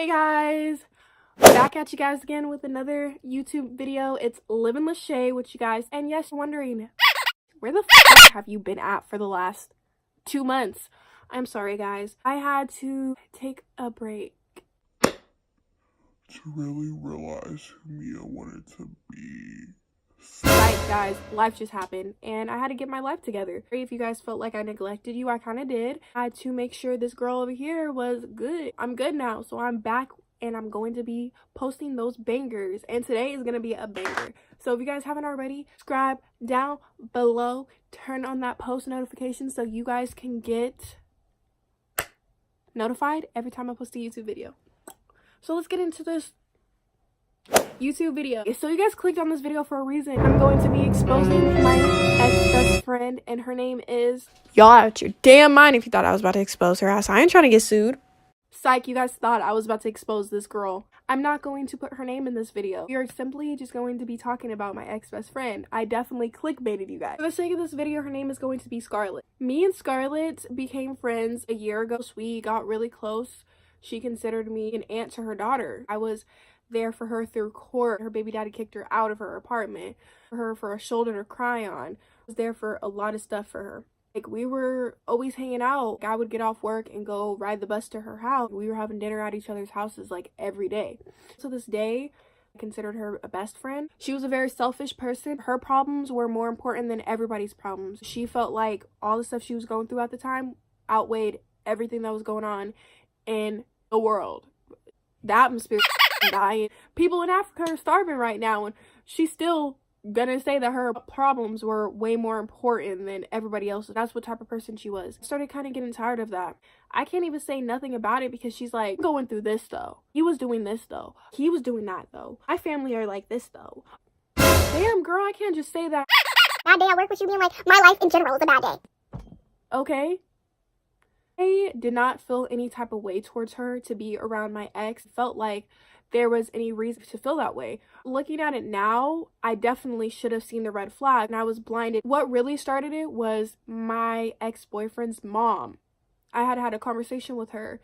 Hey guys, back at you guys again with another YouTube video. It's Living Lachey with you guys, and yes, you're wondering, where the f have you been at for the last 2 months? I'm sorry guys, I had to take a break to really realize who Mia wanted to be. Right guys, life just happened and I had to get my life together. If you guys felt like I neglected you, I kind of did. I had to make sure this girl over here was good. I'm good now, so I'm back and I'm going to be posting those bangers, and today is going to be a banger. So if you guys haven't already, subscribe down below, turn on that post notification so you guys can get notified every time I post a YouTube video. So let's get into this YouTube video. So you guys clicked on this video for a reason. I'm going to be exposing my ex-best friend, and her name is... Y'all out your damn mind if you thought I was about to expose her ass. I ain't trying to get sued. Psych, you guys thought I was about to expose this girl. I'm not going to put her name in this video. We are simply just going to be talking about my ex-best friend. I definitely clickbaited you guys. For the sake of this video, her name is going to be Scarlett. Me and Scarlett became friends a year ago. We got really close. She considered me an aunt to her daughter. I was there for her through court. Her baby daddy kicked her out of her apartment. For a shoulder to cry on. I was there for a lot of stuff for her. Like, we were always hanging out. I would get off work and go ride the bus to her house. We were having dinner at each other's houses like every day. So this day, I considered her a best friend. She was a very selfish person. Her problems were more important than everybody's problems. She felt like all the stuff she was going through at the time outweighed everything that was going on in the world. The atmosphere dying. People in Africa are starving right now, and she's still gonna say that her problems were way more important than everybody else's. That's what type of person she was. I started kind of getting tired of that. I can't even say nothing about it because she's like, going through this though. He was doing this though. He was doing that though. My family are like this though. Damn girl, I can't just say that. Bad day at work with you being like, my life in general is a bad day. Okay. I did not feel any type of way towards her to be around my ex. It felt like there was any reason to feel that way. Looking at it now, I definitely should have seen the red flag and I was blinded. What really started it was my ex-boyfriend's mom. I had a conversation with her.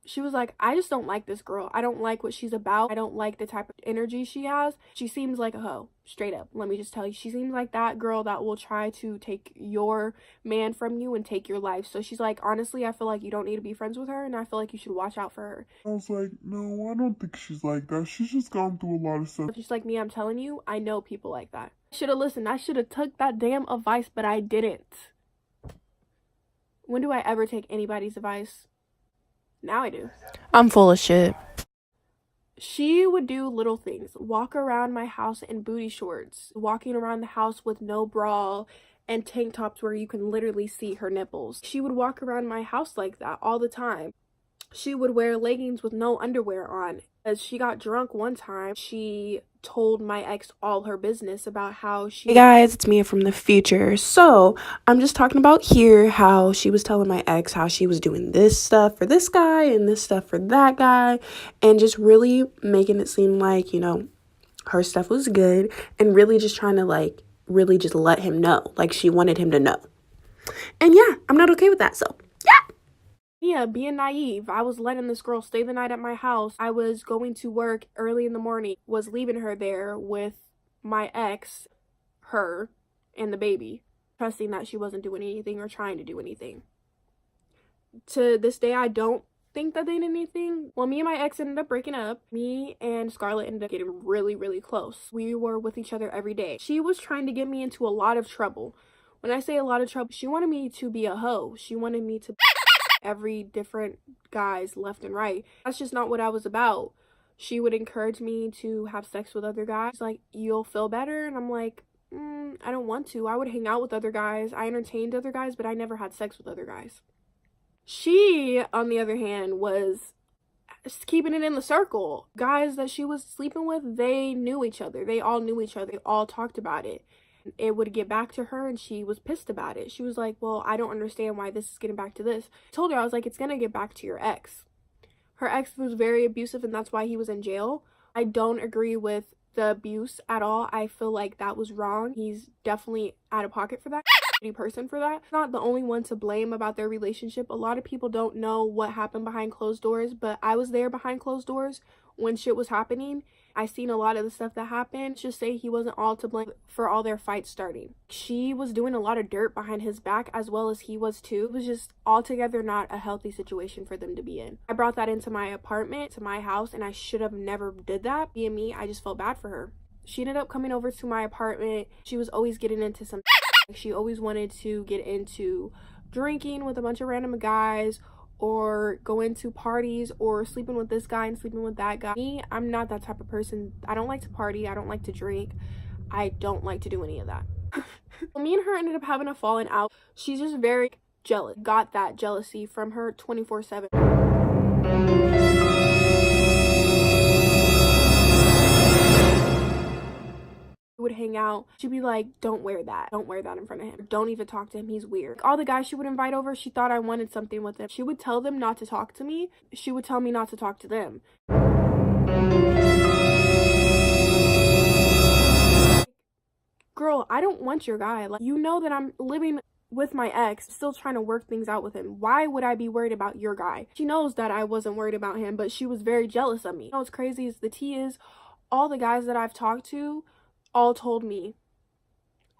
She was like, I just don't like this girl. I don't like what she's about. I don't like the type of energy she has. She seems like a hoe. Straight up. Let me just tell you. She seems like that girl that will try to take your man from you and take your life. So she's like, honestly, I feel like you don't need to be friends with her, and I feel like you should watch out for her. I was like, no, I don't think she's like that. She's just gone through a lot of stuff. Just like me, I'm telling you, I know people like that. I should have listened. I should have took that damn advice, but I didn't. When do I ever take anybody's advice? Now I do. I'm full of shit. She would do little things. Walk around my house in booty shorts. Walking around the house with no bra and tank tops where you can literally see her nipples. She would walk around my house like that all the time. She would wear leggings with no underwear on. As she got drunk one time, she told my ex all her business about how she... Hey guys, it's Mia from the future. So I'm just talking about here how she was telling my ex how she was doing this stuff for this guy and this stuff for that guy, and just really making it seem like, you know, her stuff was good, and really just trying to like really just let him know, like she wanted him to know. And yeah, I'm not okay with that. So yeah, being naive. I was letting this girl stay the night at my house. I was going to work early in the morning, was leaving her there with my ex, her, and the baby, trusting that she wasn't doing anything or trying to do anything. To this day, I don't think that they did anything. Well, me and my ex ended up breaking up. Me and Scarlett ended up getting really, really close. We were with each other every day. She was trying to get me into a lot of trouble. When I say a lot of trouble, she wanted me to be a hoe. She wanted me to... every different guys left and right. That's just not what I was about. She would encourage me to have sex with other guys. Like, you'll feel better. And I'm like, I don't want to. I would hang out with other guys. I entertained other guys, but I never had sex with other guys. She, on the other hand, was just keeping it in the circle. Guys that she was sleeping with, they knew each other. They all knew each other. They all talked about it. It would get back to her and she was pissed about it. She was like, well, I don't understand why this is getting back to this. I told her, I was like, it's gonna get back to your ex. Her ex was very abusive and that's why he was in jail. I don't agree with the abuse at all. I feel like that was wrong. He's definitely out of pocket for that. shitty person for that. I'm not the only one to blame about their relationship. A lot of people don't know what happened behind closed doors, but I was there behind closed doors when shit was happening. I seen a lot of the stuff that happened. Just say he wasn't all to blame for all their fights starting. She was doing a lot of dirt behind his back as well as he was too. It was just altogether not a healthy situation for them to be in. I brought that into my apartment, to my house, and I should have never did that. Being me, I just felt bad for her. She ended up coming over to my apartment. She was always getting into some she always wanted to get into drinking with a bunch of random guys, or go into parties, or sleeping with this guy and sleeping with that guy. Me, I'm not that type of person. I don't like to party. I don't like to drink. I don't like to do any of that. Me and her ended up having a falling out. She's just very jealous. Got that jealousy from her 24/7. Would hang out, she'd be like, don't wear that in front of him, don't even talk to him, he's weird. All the guys she would invite over, she thought I wanted something with them. She would tell them not to talk to me, she would tell me not to talk to them. Girl, I don't want your guy. Like, you know that I'm living with my ex, still trying to work things out with him. Why would I be worried about your guy? She knows that I wasn't worried about him, but she was very jealous of me. You know what's crazy is the tea is, all the guys that I've talked to all told me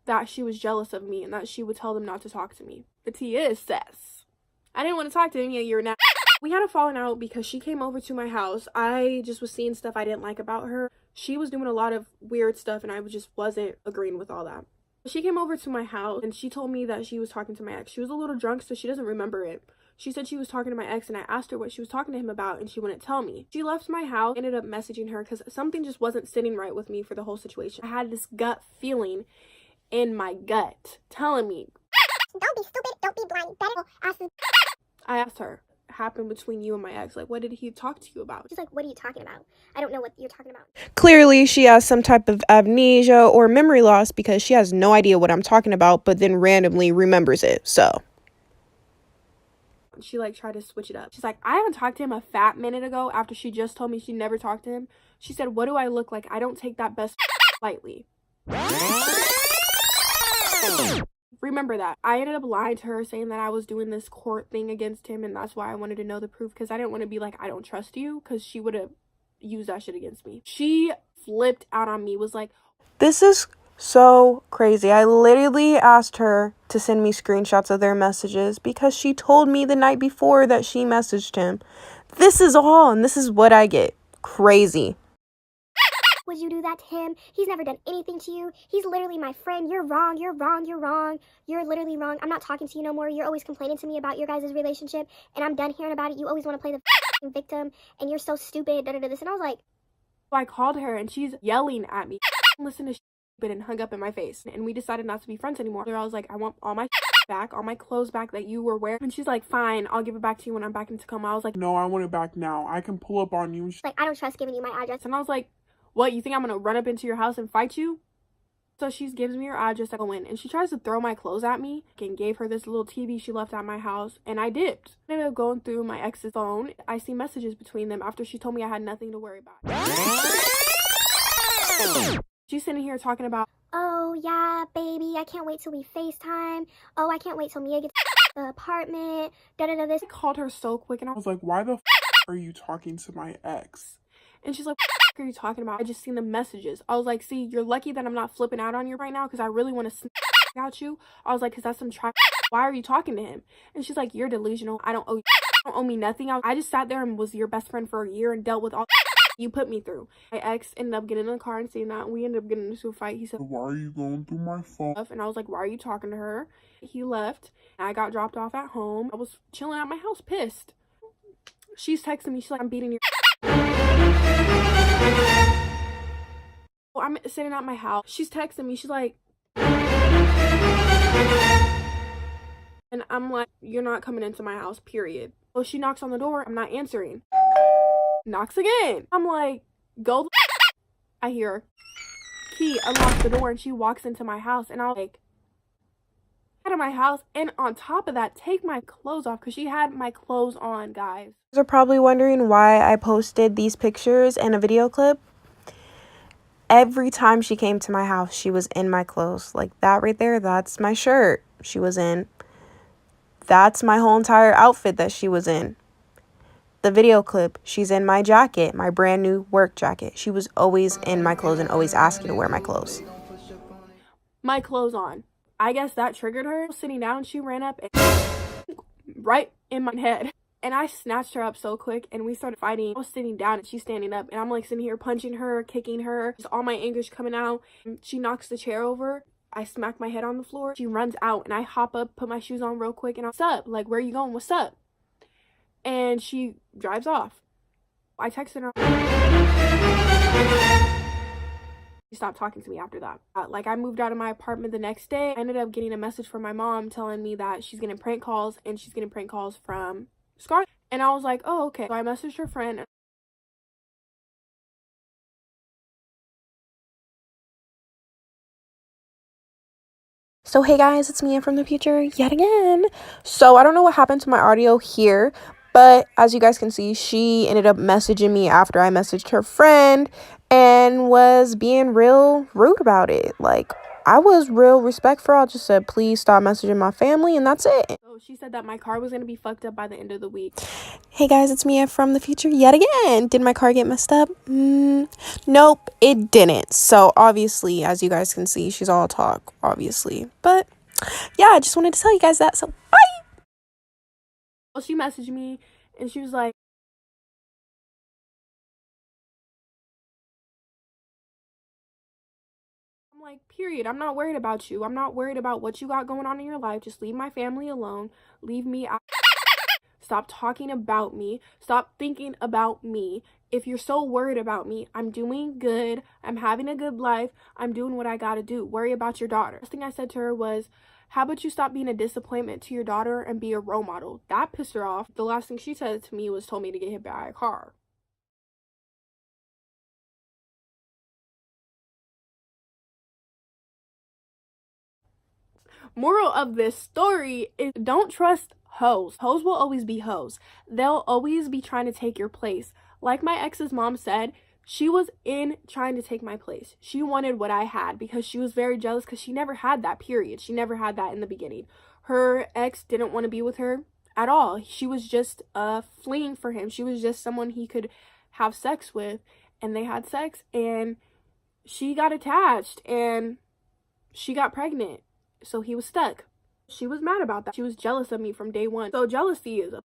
that she was jealous of me and that she would tell them not to talk to me. The tea is, sis, I didn't want to talk to him yet. You're not. We had a falling out because she came over to my house. I just was seeing stuff I didn't like about her. She was doing a lot of weird stuff and I just wasn't agreeing with all that. She came over to my house and she told me that she was talking to my ex. She was a little drunk, so she doesn't remember it. She said she was talking to my ex and I asked her what she was talking to him about and she wouldn't tell me. She left my house, ended up messaging her because something just wasn't sitting right with me for the whole situation. I had this gut feeling in my gut telling me, Don't be stupid, don't be blind. Better ask him. I asked her, what happened between you and my ex? Like, what did he talk to you about? She's like, what are you talking about? I don't know what you're talking about. Clearly, she has some type of amnesia or memory loss because she has no idea what I'm talking about, but then randomly remembers it. So she like tried to switch it up. She's like, I haven't talked to him a fat minute ago after she just told me she never talked to him. She said, what do I look like? I don't take that best lightly. Remember that. I ended up lying to her saying that I was doing this court thing against him and that's why I wanted to know the proof, because I didn't want to be like, I don't trust you, because she would have used that shit against me. She flipped out on me, was like, this is so crazy. I literally asked her to send me screenshots of their messages because she told me the night before that she messaged him. This is all, and this is what I get. Crazy. Would you do that to him? He's never done anything to you. He's literally my friend. You're wrong. You're wrong. You're wrong. You're literally wrong. I'm not talking to you no more. You're always complaining to me about your guys' relationship, and I'm done hearing about it. You always want to play the victim, and you're so stupid. This, and I was like, so I called her, and she's yelling at me. Listen to stupid, and hung up in my face. And we decided not to be friends anymore. So I was like, I want all my back, all my clothes back that you were wearing. And she's like, fine, I'll give it back to you when I'm back in Tacoma. I was like, No, I want it back now. I can pull up on you. like, I don't trust giving you my address. and I was like, what, you think I'm gonna run up into your house and fight you? So she gives me her address. I go in and she tries to throw my clothes at me and gave her this little TV she left at my house, and I dipped. I ended up going through my ex's phone. I see messages between them after she told me I had nothing to worry about. She's sitting here talking about, Oh, yeah, baby, I can't wait till we FaceTime. Oh, I can't wait till Mia gets the apartment. This. I called her so quick and I I was like, why the are you talking to my ex? And she's like, what are you talking about? I just seen the messages. I was like, see, you're lucky that I'm not flipping out on you right now because I really want to out you. I was like, because that's some try. Why are you talking to him? And she's like, you're delusional. I don't owe me nothing. I just sat there and was your best friend for a year and dealt with all you put me through. My ex ended up getting in the car and saying that. We ended up getting into a fight. He said, Why are you going through my phone? and I was like, why are you talking to her? He left. I got dropped off at home. I was chilling at my house, pissed. She's texting me. She's like, I'm beating your. I'm sitting at my house. She's texting me. She's like, and I'm like, you're not coming into my house, period. So she knocks on the door. I'm not answering. Knocks again. I'm like, go. I hear her. Key unlocks the door and she walks into my house, and I was like, out of my house, and on top of that, take my clothes off because she had my clothes on, guys. You are probably wondering why I posted these pictures and a video clip. Every time she came to my house, she was in my clothes. Like that right there, that's my shirt. she was in. That's my whole entire outfit that she was in. The video clip, she's in my jacket, my brand new work jacket. She was always in my clothes and always asking to wear my clothes. My clothes on. I guess that triggered her. Sitting down, she ran up and right in my head. And I snatched her up so quick and we started fighting. I was sitting down and she's standing up and I'm like sitting here punching her, kicking her. Just all my anger's coming out. She knocks the chair over. I smack my head on the floor. She runs out and I hop up, put my shoes on real quick and I'm, what's up? Like, where are you going? What's up? And she drives off. I texted her. She stopped talking to me after that. Like, I moved out of my apartment the next day. I ended up getting a message from my mom telling me that she's getting prank calls and she's getting prank calls from Scar. And I was like, oh, okay. So I messaged her friend. So hey guys, it's Mia from the future yet again. So I don't know what happened to my audio here, but as you guys can see, she ended up messaging me after I messaged her friend and was being real rude about it. Like, I was real respectful. I just said, please stop messaging my family, and that's it. So she said that my car was going to be fucked up by the end of the week. Hey guys, it's Mia from the future yet again. Did my car get messed up? Nope, it didn't. So obviously, as you guys can see, she's all talk, obviously. But yeah, I just wanted to tell you guys that. So bye. Well, she messaged me and she was like, I'm like, period. I'm not worried about you. I'm not worried about what you got going on in your life. Just leave my family alone. Leave me out. Stop talking about me. Stop thinking about me. If you're so worried about me, I'm doing good. I'm having a good life. I'm doing what I gotta do. Worry about your daughter. First thing I said to her was, how about you stop being a disappointment to your daughter and be a role model? That pissed her off. The last thing she said to me was told me to get hit by a car. Moral of this story is don't trust hoes. Hoes will always be hoes. They'll always be trying to take your place. Like my ex's mom said, she was in trying to take my place. She wanted what I had because she was very jealous because she never had that, period. She never had that in the beginning. Her ex didn't want to be with her at all. She was just fleeing for him. She was just someone he could have sex with, and they had sex and she got attached and she got pregnant. So he was stuck. She was mad about that. She was jealous of me from day one. So jealousy is a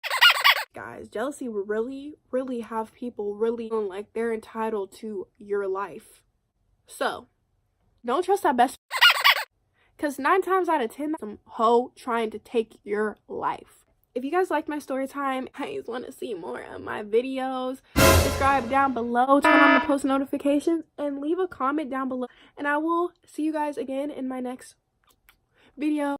guys. Jealousy will really have people really feeling like they're entitled to your life. So don't trust that best, because 9 times out of 10, that's some hoe trying to take your life. If you guys liked my story time, guys want to see more of my videos, subscribe down below, turn on the post notifications, and leave a comment down below. And I will see you guys again in my next video.